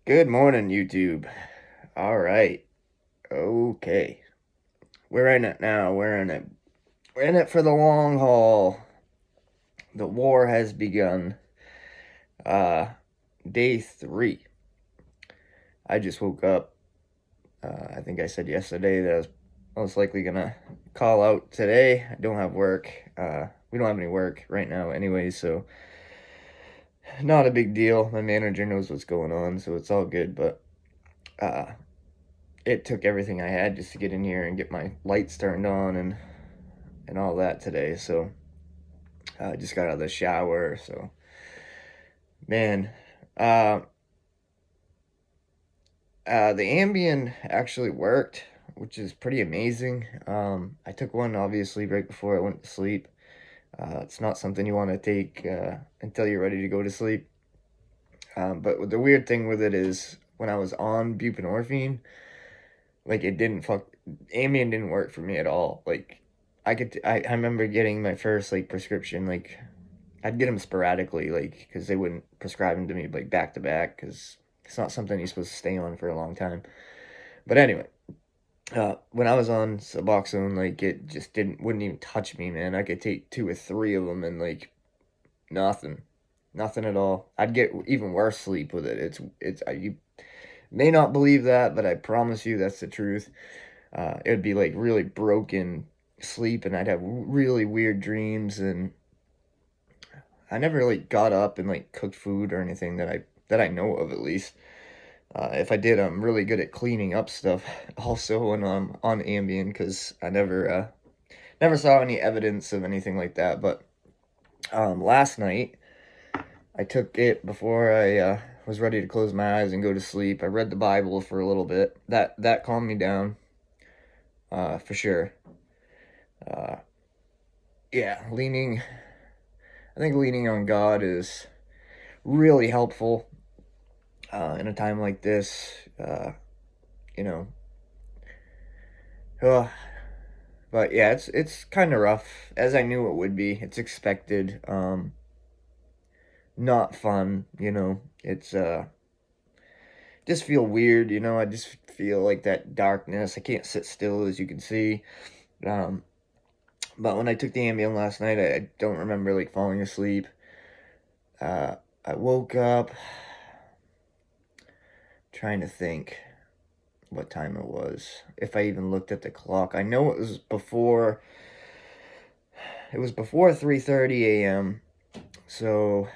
Good morning, YouTube. All right. Okay. We're in it now. We're in it. We're in it for the long haul. The war has begun. Uh, Day 3. I just woke up. I think I said yesterday that I was most likely gonna call out today. I don't have work. We don't have any work right now anyway, so not a big deal. My manager knows what's going on, so it's all good, but uh, it took everything I had just to get in here and get my lights turned on and all that today. So I just got out of the shower. So man, uh, the Ambien actually worked, which is pretty amazing. I took one obviously right before I went to sleep. It's not something you want to take until you're ready to go to sleep. But the weird thing with it is when I was on buprenorphine, like it didn't fuck Ambien didn't work for me at all. Like I remember getting my first like prescription, like I'd get them sporadically, like because they wouldn't prescribe them to me like back to back because it's not something you're supposed to stay on for a long time. But anyway, when I was on Suboxone, like it just wouldn't even touch me, man. I could take two or three of them and like nothing, nothing at all. I'd get even worse sleep with it. You may not believe that, but I promise you that's the truth. It would be like really broken sleep, and I'd have really weird dreams, and I never really got up and like cooked food or anything that I know of at least. If I did, I'm really good at cleaning up stuff. Also, when I'm on Ambien, because I never saw any evidence of anything like that. But last night I took it before I was ready to close my eyes and go to sleep. I read the Bible for a little bit. That calmed me down, for sure. Uh, yeah, I think leaning on God is really helpful in a time like this. You know, uh, but yeah, it's kind of rough, as I knew it would be. It's expected. Not fun. It's just feel weird. I just feel like that darkness. I can't sit still, as you can see. Um, but when I took the Ambien last night, I don't remember like falling asleep. Uh, I woke up trying to think what time it was. If I even looked at the clock, I know it was before 3:30 a.m. So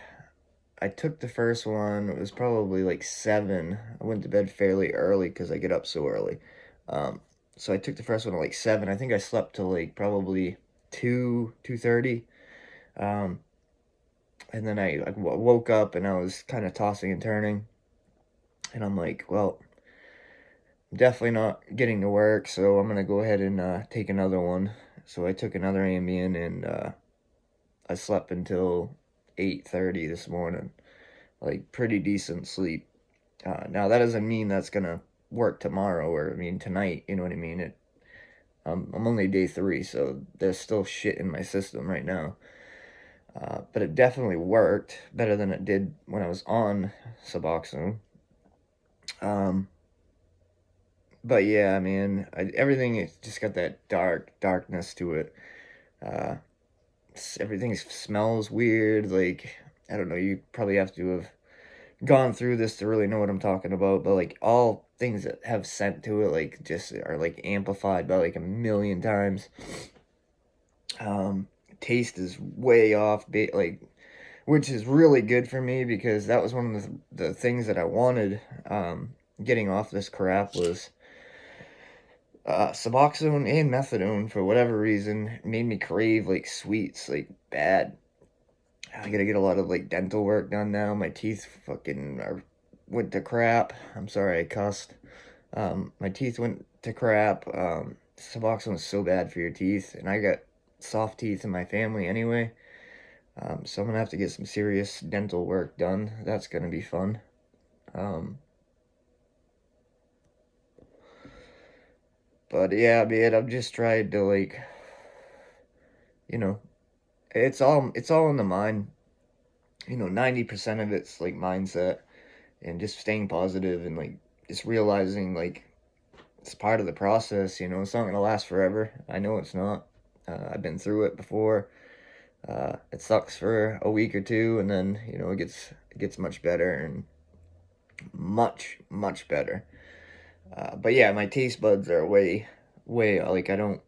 I took the first one. It was probably like 7. I went to bed fairly early because I get up so early. Um, so I took the first one at like 7. I think I slept till like probably 2:30. Um, and then I woke up and I was kind of tossing and turning. And I'm like, well, I'm definitely not getting to work, so I'm gonna go ahead and take another one. So I took another Ambien and I slept until 8:30 this morning. Like pretty decent sleep. Now that doesn't mean that's gonna work tomorrow or I mean tonight. You know what I mean? I'm only day 3, so there's still shit in my system right now. But it definitely worked better than it did when I was on Suboxone. Um, but yeah, man, everything is just got that darkness to it. Uh, Everything smells weird. Like I don't know. You probably have to have gone through this to really know what I'm talking about, but like all things that have scent to it like just are like amplified by like a million times. Taste is way off, like which is really good for me because that was one of the things that I wanted getting off this crap was Suboxone and methadone for whatever reason made me crave like sweets like bad. I gotta get a lot of like dental work done now. My teeth fucking went to crap. I'm sorry I cussed. My teeth went to crap. Suboxone is so bad for your teeth, and I got soft teeth in my family anyway. So I'm gonna have to get some serious dental work done. That's gonna be fun. Um, but yeah, man, I'm just trying to like, you know, it's all in the mind. 90% of it's like mindset. and just staying positive and like just realizing like it's part of the process. It's not gonna last forever. I know it's not. I've been through it before. It sucks for a week or two, and then it gets much better and much better. But yeah, my taste buds are way like I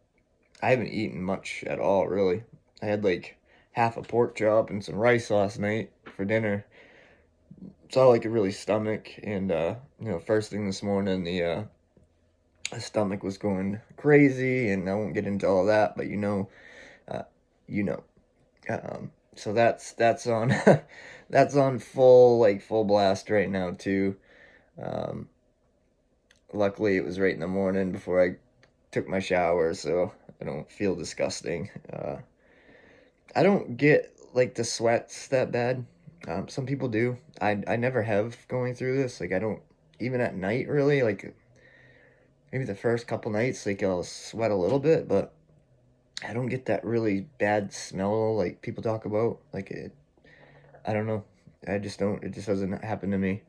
haven't eaten much at all really. I had like half a pork chop and some rice last night for dinner. It's all I could really stomach, and first thing this morning the stomach was going crazy, and I won't get into all that, but uh, you know. So that's on that's on full blast right now too. Um, Luckily it was right in the morning before I took my shower, so I don't feel disgusting. I don't get like the sweats that bad. Some people do. I never have going through this. Like I don't even at night really. Like maybe the first couple nights like I'll sweat a little bit, but I don't get that really bad smell like people talk about. Like I don't know. I just don't. It just doesn't happen to me.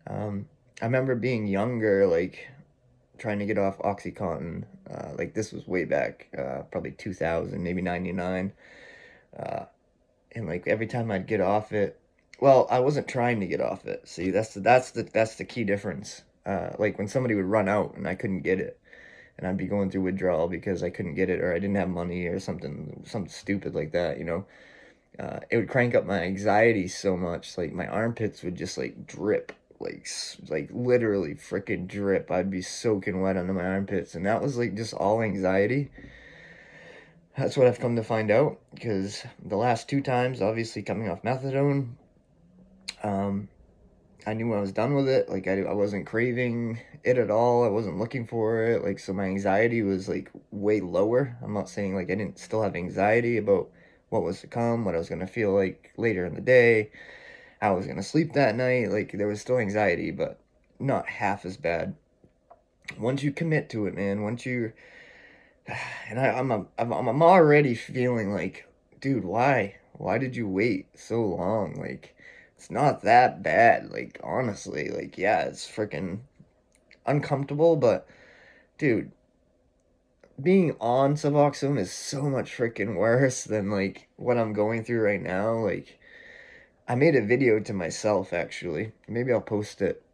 I remember being younger, like trying to get off OxyContin. Like this was way back, probably 2000, maybe 99. Uh, and like every time I'd get off it, well, I wasn't trying to get off it. See, that's the key difference. Like when somebody would run out and I couldn't get it, and I'd be going through withdrawal because I couldn't get it or I didn't have money or something stupid like that. It would crank up my anxiety so much. Like my armpits would just like drip, like literally freaking drip. I'd be soaking wet under my armpits, and that was like just all anxiety. That's what I've come to find out because the last two times, obviously coming off methadone, um, I knew I was done with it. Like I wasn't craving it at all. I wasn't looking for it. Like so, my anxiety was like way lower. I'm not saying like I didn't still have anxiety about what was to come, what I was gonna feel like later in the day, how I was gonna sleep that night. Like there was still anxiety, but not half as bad. Once you commit to it, man. Once you and I'm already feeling like, dude, why? Why did you wait so long? Like, it's not that bad. Like, honestly, like, yeah, it's freaking uncomfortable, but dude, being on Suboxone is so much freaking worse than like what I'm going through right now. Like, I made a video to myself actually. Maybe I'll post it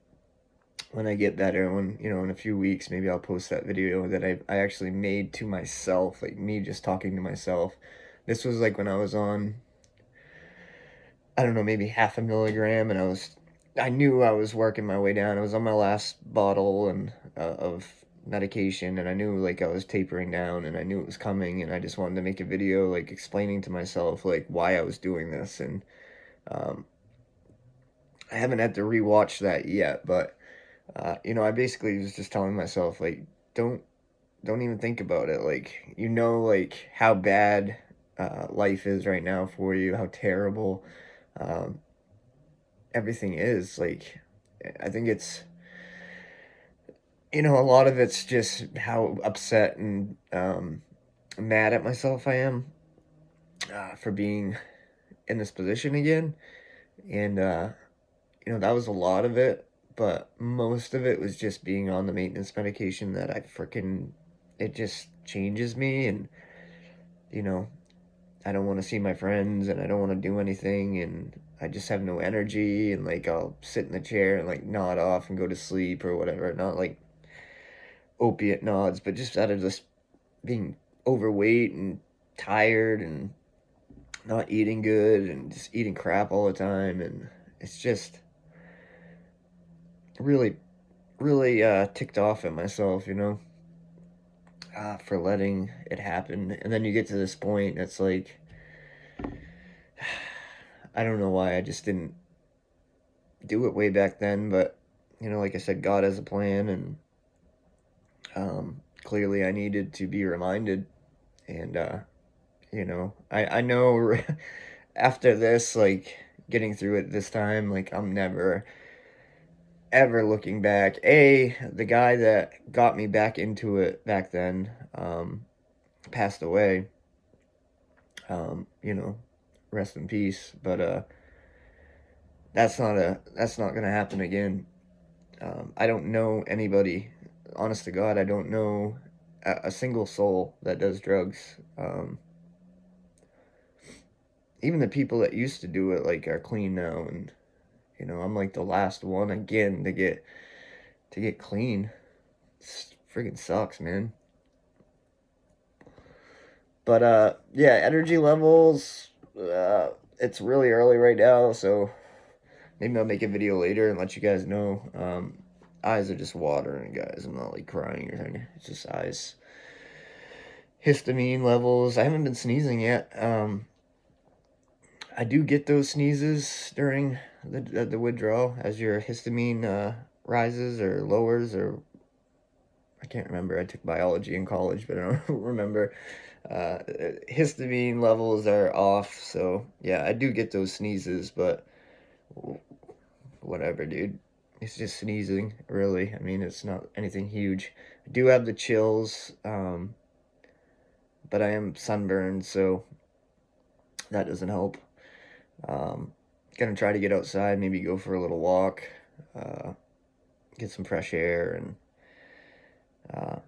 when I get better, when in a few weeks, maybe I'll post that video that I actually made to myself, like me just talking to myself. This was like when I was on, I don't know, maybe half a milligram, and I knew I was working my way down. I was on my last bottle and of medication, and I knew like I was tapering down, and I knew it was coming, and I just wanted to make a video like explaining to myself like why I was doing this, and um, I haven't had to rewatch that yet, but I basically was just telling myself like, don't don't even think about it. Like like how bad life is right now for you, how terrible um, everything is. Like I think it's a lot of it's just how upset and mad at myself I am for being in this position again, and that was a lot of it, but most of it was just being on the maintenance medication that it just changes me, and, you know, I don't want to see my friends and I don't want to do anything, and I just have no energy, and like I'll sit in the chair and like nod off and go to sleep or whatever. Not like opiate nods, but just out of just being overweight and tired and not eating good and just eating crap all the time, and it's just really really ticked off at myself, for letting it happen. And then you get to this point, it's like, I don't know why I just didn't do it way back then, but, like I said, God has a plan, and clearly I needed to be reminded. And, I know after this, like, getting through it this time, like, I'm never ever looking back. The guy that got me back into it back then, passed away. Um, you know, Rest in peace. But that's not gonna happen again. I don't know anybody, honest to God, I don't know a single soul that does drugs. Even the people that used to do it, like, are clean now, and I'm like the last one again to get clean. It freaking sucks, man. But yeah, energy levels. It's really early right now, so maybe I'll make a video later and let you guys know. Eyes are just watering, guys. I'm not like crying or anything. It's just eyes. Histamine levels. I haven't been sneezing yet. I do get those sneezes during the withdrawal as your histamine rises or lowers, or I can't remember. I took biology in college, but I don't remember. Histamine levels are off, so yeah, I do get those sneezes, but whatever, dude. It's just sneezing, really. I mean, it's not anything huge. I do have the chills, but I am sunburned, so that doesn't help. Gonna try to get outside, maybe go for a little walk, get some fresh air, and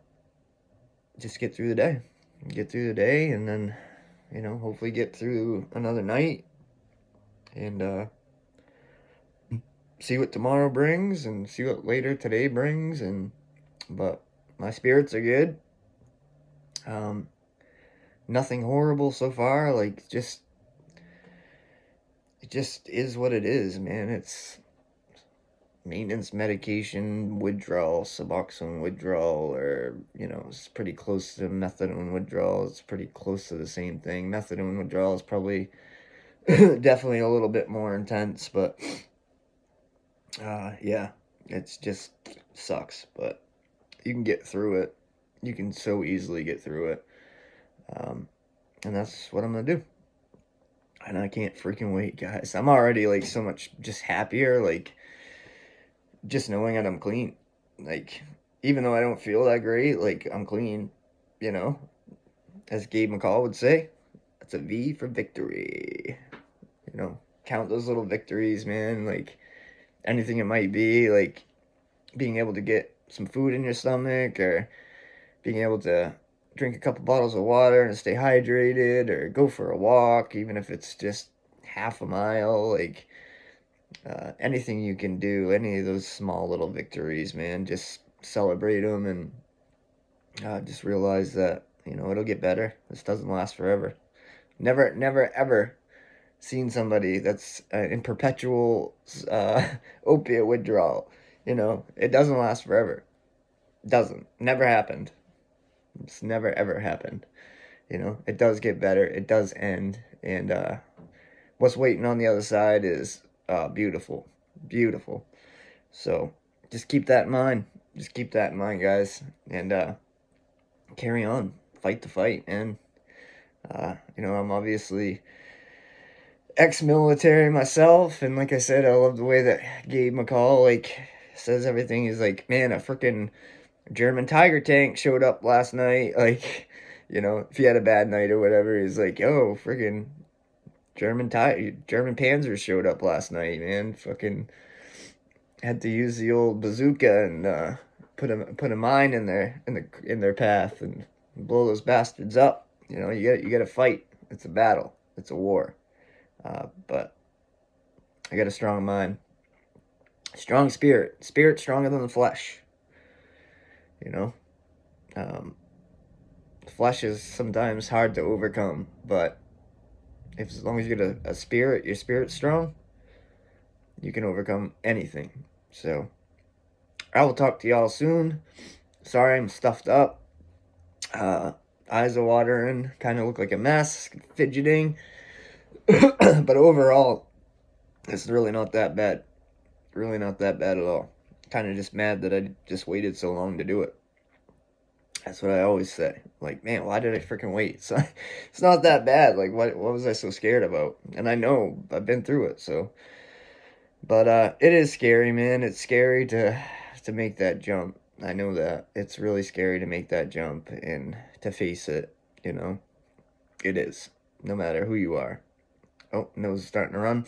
just get through the day. Get through the day, and then, hopefully get through another night, and see what tomorrow brings, and see what later today brings, but my spirits are good. Nothing horrible so far, like, it just is what it is, man. It's maintenance medication withdrawal, Suboxone withdrawal, or, it's pretty close to methadone withdrawal. It's pretty close to the same thing. Methadone withdrawal is probably definitely a little bit more intense, but yeah, it's just sucks, but you can get through it. You can so easily get through it. And that's what I'm gonna do. And I can't freaking wait, guys. I'm already, like, so much just happier, like, just knowing that I'm clean. Like, even though I don't feel that great, like, I'm clean, as Gabe McCall would say. That's a V for victory. Count those little victories, man. Like, anything it might be, like being able to get some food in your stomach, or being able to drink a couple bottles of water and stay hydrated, or go for a walk, even if it's just half a mile. Like, anything you can do, any of those small little victories, man, just celebrate them, and just realize that, it'll get better. This doesn't last forever. Never, ever seen somebody that's in perpetual opiate withdrawal. It doesn't last forever. Doesn't. Never happened. It's never ever happened. It does get better. It does end. And what's waiting on the other side is beautiful. Beautiful. So just keep that in mind. Just keep that in mind, guys. And carry on. Fight the fight. And, I'm obviously ex-military myself, and like I said, I love the way that Gabe McCall, like, says everything. He's like, man, a freaking German Tiger tank showed up last night. Like, if he had a bad night or whatever, he's like, yo, freaking German Panzers showed up last night, man. Fucking had to use the old bazooka and put a mine in their path and blow those bastards up. You got to fight. It's a battle. It's a war. But I got a strong mind, strong spirit stronger than the flesh. Flesh is sometimes hard to overcome, but as long as you get a spirit, your spirit's strong, you can overcome anything. So I will talk to y'all soon. Sorry, I'm stuffed up. Eyes are watering, kind of look like a mess, fidgeting. But overall, it's really not that bad. Really not that bad at all. Kind of just mad that I just waited so long to do it. That's what I always say. Like, man, why did I freaking wait? So it's not that bad. Like, what was I so scared about? And I know I've been through it. So, but it is scary, man. It's scary to make that jump. I know that it's really scary to make that jump and to face it. It is. No matter who you are. Oh, nose is starting to run.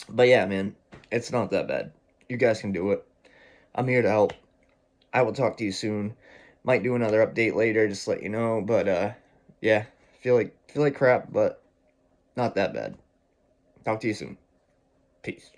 But yeah, man, it's not that bad. You guys can do it. I'm here to help. I will talk to you soon. Might do another update later, just to let you know. But yeah, feel like crap, but not that bad. Talk to you soon. Peace.